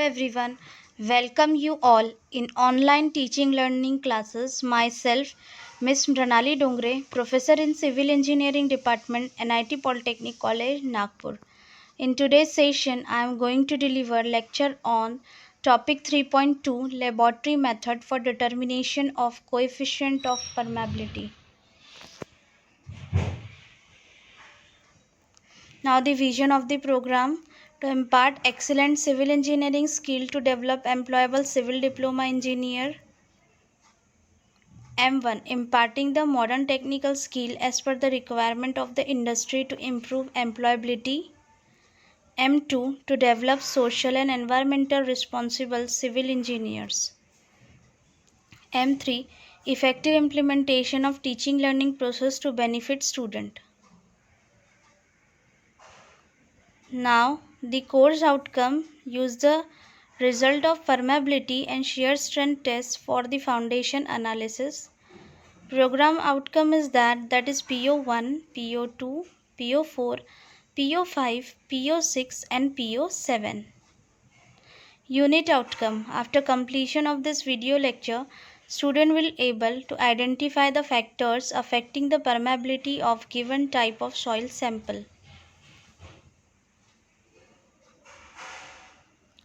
everyone, welcome you all in online teaching learning classes. Myself, Miss Mranali Dongre, Professor in Civil Engineering Department, NIT Polytechnic College, Nagpur. In today's session, I am going to deliver lecture on topic 3.2 Laboratory Method for Determination of Coefficient of Permeability. Now the vision of the program: to impart excellent civil engineering skill to develop employable civil diploma engineer. M1, imparting the modern technical skill as per the requirement of the industry to improve employability. M2, to develop social and environmental responsible civil engineers. M3, effective implementation of teaching learning process to benefit student. Now, the course outcome: use the result of permeability and shear strength tests for the foundation analysis. Program outcome is that is PO1, PO2, PO4, PO5, PO6 and PO7. Unit outcome: after completion of this video lecture, student will able to identify the factors affecting the permeability of given type of soil sample.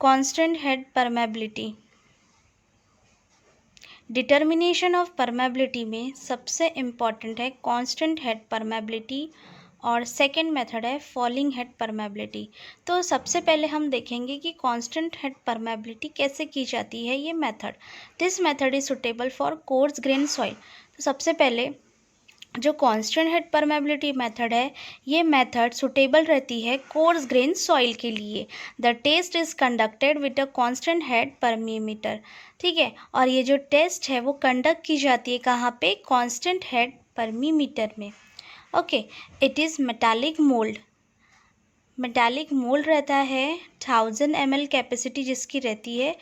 Constant head permeability. Determination of permeability में सबसे important है constant head permeability और second method है falling head permeability. तो सबसे पहले हम देखेंगे कि कांस्टेंट हेड परमेबिलिटी कैसे की जाती है। ये method, this method is suitable for coarse grain soil. तो सबसे पहले जो कांस्टेंट हेड परमेबिलिटी मेथड है, ये मेथड सुटेबल रहती है कोर्स ग्रेन सॉइल के लिए। The test is conducted with a constant head permeameter. ठीक है, और ये जो टेस्ट है वो कंडक्ट की जाती है कहाँ पे? कांस्टेंट हेड परमीमीटर में। Okay, it is metallic mould. Metallic mould रहता है 1000 ml कैपेसिटी जिसकी रहती है,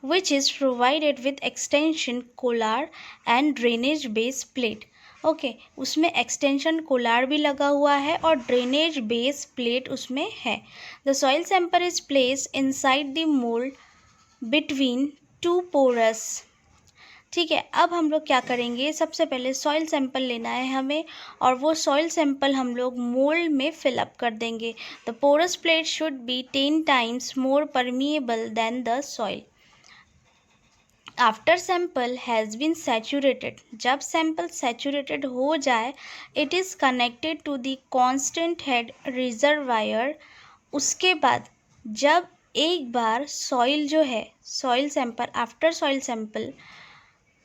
which is provided with extension Kolar and drainage base plate. Okay, उसमें एक्सटेंशन कोलार भी लगा हुआ है और ड्रेनेज बेस प्लेट उसमें है। The soil sample is place inside the mould between two porous. ठीक है, अब हम लोग क्या करेंगे, सबसे पहले सॉइल सैंपल लेना है हमें और वो सॉइल सैंपल हम लोग मोल्ड में फिलअप कर देंगे। The porous plate should be 10 times more permeable than the soil. After sample has been saturated, जब सैंपल सैचुरेटेड हो जाए, it is connected to the constant head reservoir. उसके बाद जब एक बार सॉइल जो है, soil sample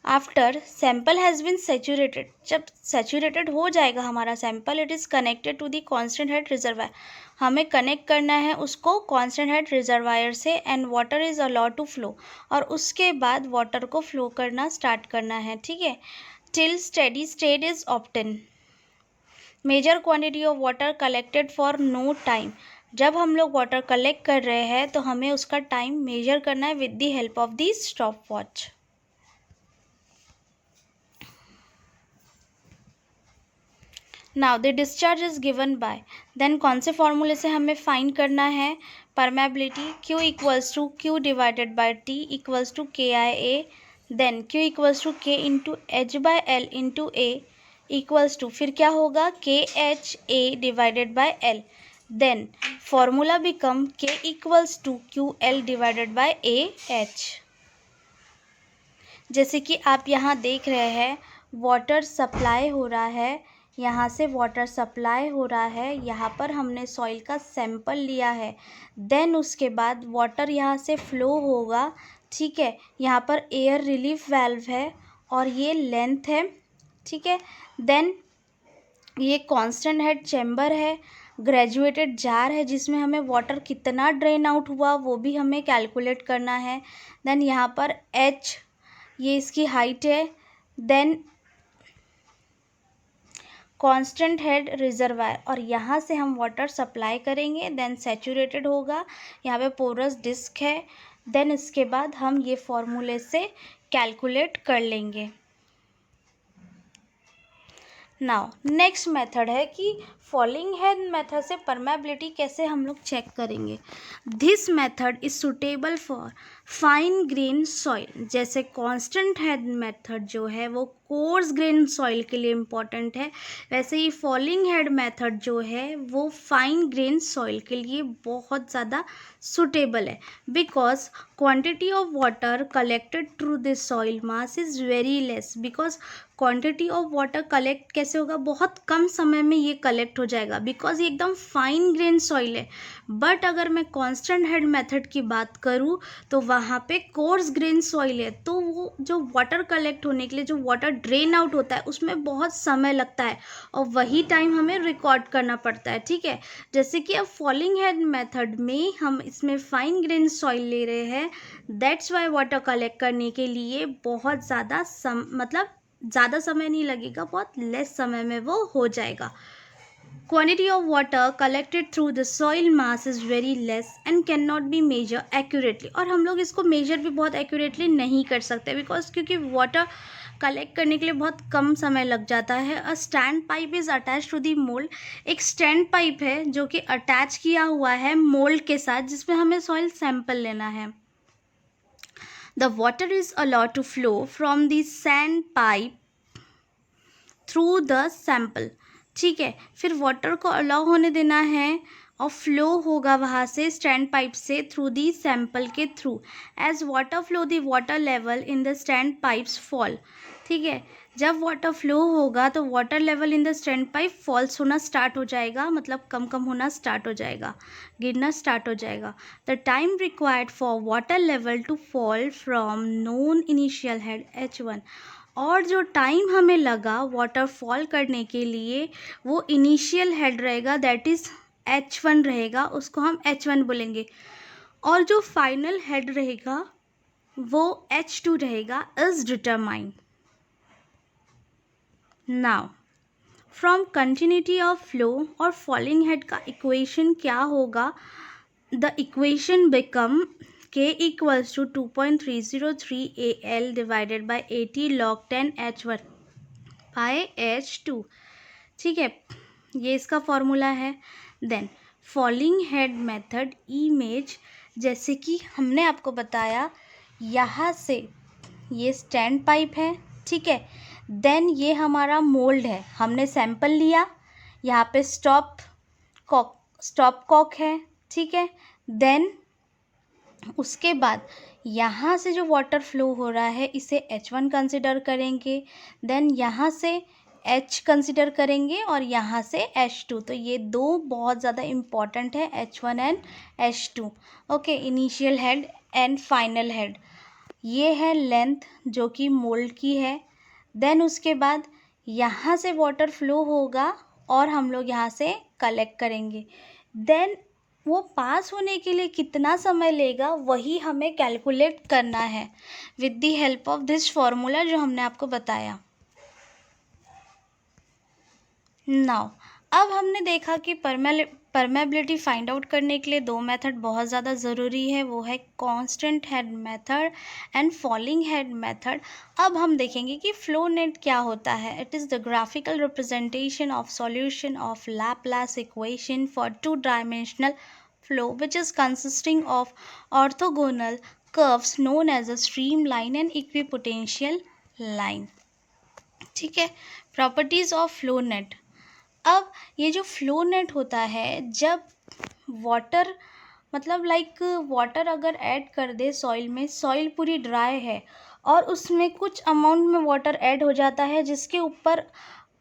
after sample has been saturated, जब सैचुरेटेड हो जाएगा हमारा sample, it is connected to the constant head reservoir. हमें कनेक्ट करना है उसको कांस्टेंट हेड रिजर्वायर से and water is allowed to flow, और उसके बाद वाटर को फ्लो करना स्टार्ट करना है। ठीक है, till steady state is obtain. Measure quantity of water collected for no time, जब हम लोग वाटर कलेक्ट कर रहे हैं तो हमें उसका टाइम मेजर करना है with the help of the stopwatch. Now the discharge is given by, then कौन से फॉर्मूले से हमें फाइंड करना है permeability? Q equals to Q divided by T equals to KIA, then Q equals to K into H by L into A equals to, फिर क्या होगा? KHA divided by L, then formula become K equals to QL divided by AH। जैसे कि आप यहाँ देख रहे हैं वाटर सप्लाई हो रहा है, यहाँ से वाटर सप्लाई हो रहा है, यहाँ पर हमने सॉइल का सैंपल लिया है, देन उसके बाद वाटर यहाँ से फ्लो होगा। ठीक है, यहाँ पर एयर रिलीफ वाल्व है और ये लेंथ है। ठीक है, देन ये कांस्टेंट हेड चैम्बर है, ग्रेजुएटेड जार है जिसमें हमें वाटर कितना ड्रेन आउट हुआ वो भी हमें कैलकुलेट करना है। देन यहाँ पर H, ये इसकी हाइट है, देन कांस्टेंट हेड रिजर्वायर, और यहाँ से हम वाटर सप्लाई करेंगे, देन सैचुरेटेड होगा, यहाँ पे पोरस डिस्क है, देन इसके बाद हम ये फॉर्मूले से कैलकुलेट कर लेंगे। नाउ नेक्स्ट मेथड है कि फॉलिंग हेड मेथड से परमेबिलिटी कैसे हम लोग चेक करेंगे। This method is suitable for fine grain soil. जैसे कांस्टेंट हेड मेथड जो है वो कोर्स ग्रेन सॉइल के लिए इम्पॉर्टेंट है, वैसे ही फॉलिंग हेड मेथड जो है वो फाइन ग्रेन सॉइल के लिए बहुत ज़्यादा सुटेबल है, because quantity of water collected through this soil mass is very less. Because quantity of water collect कैसे होगा, बहुत कम समय में ये कलेक्ट हो जाएगा, बिकॉज ये एकदम फाइन ग्रेन सॉइल है। बट अगर मैं कांस्टेंट हेड मेथड की बात करूँ तो वहाँ पे कोर्स ग्रेन सॉइल है, तो वो जो वाटर कलेक्ट होने के लिए जो वाटर ड्रेन आउट होता है उसमें बहुत समय लगता है, और वही टाइम हमें रिकॉर्ड करना पड़ता है। ठीक है, जैसे कि अब फॉलिंग हेड मेथड में हम इसमें फाइन ग्रेन सॉइल ले रहे हैं, दैट्स वाई वाटर कलेक्ट करने के लिए बहुत ज़्यादा मतलब ज़्यादा समय नहीं लगेगा, बहुत लेस समय में वो हो जाएगा। Quantity of water collected through the soil mass is very less and cannot be measured accurately। और हम लोग इसको मेजर भी बहुत एक्यूरेटली नहीं कर सकते, बिकॉज क्योंकि वाटर कलेक्ट करने के लिए बहुत कम समय लग जाता है। A stand pipe is attach to the mould. एक स्टैंड पाइप है जो कि अटैच किया हुआ है मोल्ड के साथ, जिसमें हमें सॉइल सैंपल लेना है। The water is allowed to flow from the stand pipe through the sample. ठीक है, फिर वाटर को अलाउ होने देना है और फ्लो होगा वहाँ से स्टैंड पाइप से थ्रू दी सैंपल के through. As water flow the water level in the stand pipes fall. ठीक है, जब वाटर फ्लो होगा तो water level in the stand pipe falls होना स्टार्ट हो जाएगा, मतलब कम कम होना स्टार्ट हो जाएगा, गिरना स्टार्ट हो जाएगा। The time required for water level to fall from known initial head H1। और जो टाइम हमें लगा वाटरफॉल करने के लिए वो इनिशियल हेड रहेगा, दैट इज़ H1 रहेगा, उसको हम H1 बोलेंगे। और जो फाइनल हेड रहेगा वो H2 रहेगा, is determined. Now from continuity of flow और फॉलिंग हेड का इक्वेशन क्या होगा, the equation become K equals to 2.303 AL divided by 80 log 10 H1 by H2। ठीक है, ये इसका फॉर्मूला है। Then falling head method image, जैसे कि हमने आपको बताया यहाँ से ये स्टैंड पाइप है। ठीक है, देन ये हमारा मोल्ड है, हमने सैंपल लिया, यहाँ पे स्टॉप कॉक है। ठीक है, देन उसके बाद यहाँ से जो वाटर फ्लो हो रहा है इसे H1 कंसिडर करेंगे, देन यहाँ से H कंसिडर करेंगे और यहाँ से H2। तो ये दो बहुत ज़्यादा इम्पॉर्टेंट है, H1 and H2। Okay, initial head and final head. ये है लेंथ जो कि मोल्ड की है। देन उसके बाद यहाँ से वाटर फ्लो होगा और हम लोग यहाँ से कलेक्ट करेंगे। देन वो पास होने के लिए कितना समय लेगा वही हमें कैलकुलेट करना है with the help of this formula जो हमने आपको बताया। नाउ अब हमने देखा कि परमेबिलिटी फाइंड आउट करने के लिए दो मेथड बहुत ज़्यादा ज़रूरी है, वो है constant head method and falling head method. अब हम देखेंगे कि फ्लो नेट क्या होता है। It is the graphical representation of solution of Laplace equation for two dimensional flow which is consisting of orthogonal curves known as a streamline and equipotential line। ठीक है, properties of flow net. अब ये जो flow net होता है, जब water मतलब water अगर ऐड कर दे सॉइल में, सॉइल पूरी ड्राई है और उसमें कुछ अमाउंट में वाटर ऐड हो जाता है, जिसके ऊपर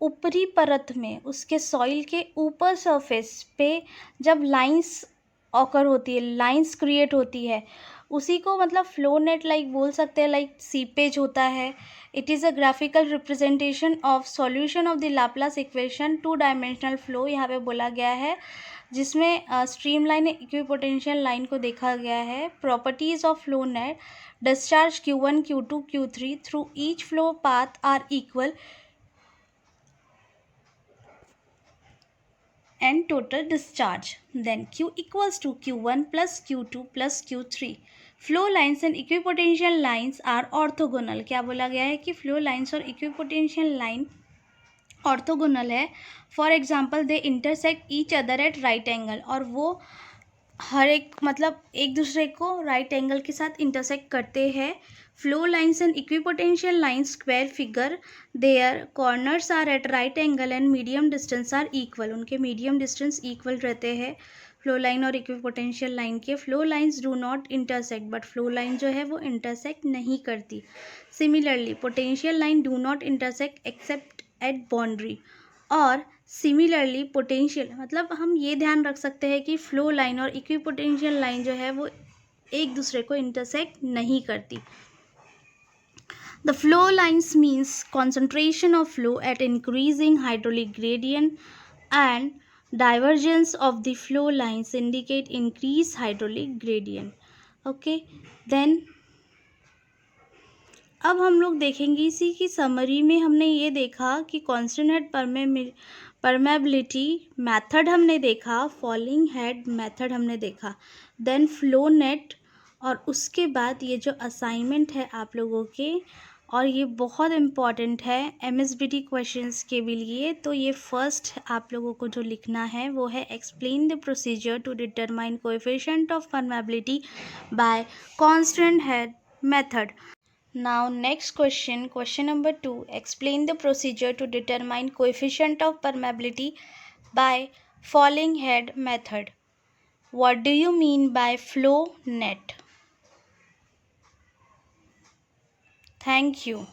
ऊपरी परत में उसके सॉइल के ऊपर सरफेस पे जब लाइंस ऑकर होती है, लाइंस क्रिएट होती है, उसी को मतलब फ्लो नेट बोल सकते हैं, सीपेज होता है। It is a graphical representation of solution of the Laplace equation two dimensional flow यहाँ पे बोला गया है, जिसमें स्ट्रीम लाइन इक्विपोटेंशियल लाइन को देखा गया है। Properties of flow net, discharge Q1 Q2 Q3 through each flow path are equal and total discharge, then Q equals to Q1 plus Q2 plus Q3। Flow lines and equipotential lines are orthogonal. क्या बोला गया है कि flow lines और equipotential line orthogonal है। For example they intersect each other at right angle, और वो हर एक मतलब एक दूसरे को राइट एंगल के साथ इंटरसेक्ट करते हैं। Flow lines and equipotential lines square figure, their corners are at right angle and medium distance are equal, उनके मीडियम डिस्टेंस इक्वल रहते हैं फ्लो लाइन और इक्विपोटेंशियल लाइन के। Flow lines do not intersect, but flow line जो है वो intersect नहीं करती। Similarly potential line do not intersect except at boundary, और सिमिलरली पोटेंशियल मतलब हम ये ध्यान रख सकते हैं कि फ्लो लाइन और इक्विपोटेंशियल लाइन जो है वो एक दूसरे को इंटरसेक्ट नहीं करती। The flow lines means concentration of flow at increasing hydraulic gradient, and divergence of the flow lines indicate increased hydraulic gradient. Okay, then अब हम लोग देखेंगे इसी की समरी में। हमने ये देखा कि कांस्टेंट हेड परमेबिलिटी मेथड हमने देखा, फॉलिंग हेड मेथड हमने देखा, देन फ्लो नेट, और उसके बाद ये जो असाइनमेंट है आप लोगों के, और ये बहुत इम्पॉर्टेंट है MSBT क्वेश्चंस के भी लिए। तो ये फर्स्ट आप लोगों को जो लिखना है वो है explain the procedure to determine coefficient of permeability by constant head method. Now next question, question number 2. Explain the procedure to determine coefficient of permeability by falling head method. What do you mean by flow net? Thank you.